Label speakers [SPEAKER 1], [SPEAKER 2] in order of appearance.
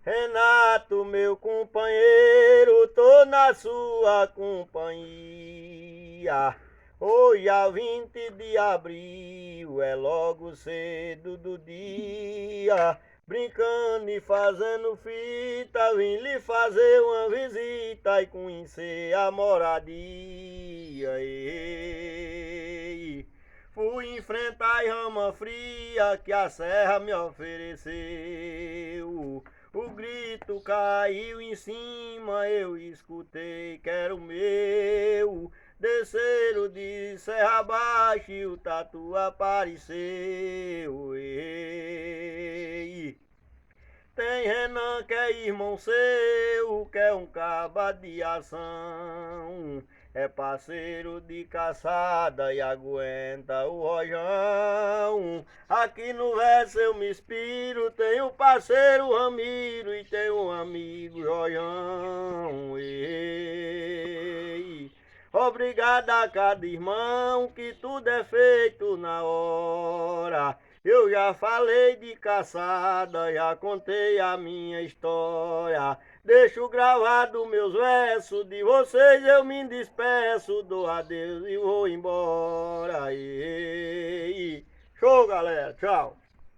[SPEAKER 1] Renato, meu companheiro, tô na sua companhia. Hoje, a 20 de abril, é logo cedo do dia. Brincando e fazendo fita, vim lhe fazer uma visita e conhecer a moradia. Ei. Fui enfrentar a rama fria que a serra me ofereceu. O grito caiu em cima, eu escutei que era o meu. Desceram de serra abaixo e o tatu apareceu. Ei. Tem Renan que é irmão seu, que é um caba de ação. É parceiro de caçada e aguenta o rojão. Aqui no verso eu me inspiro, tem o parceiro Ramiro e tem um amigo Rojão. Ei. Obrigado a cada irmão que tudo é feito na hora. Eu já falei de caçada, já contei a minha história. Deixo gravado meus versos, de vocês eu me despeço, dou adeus e vou embora. Show, galera, tchau.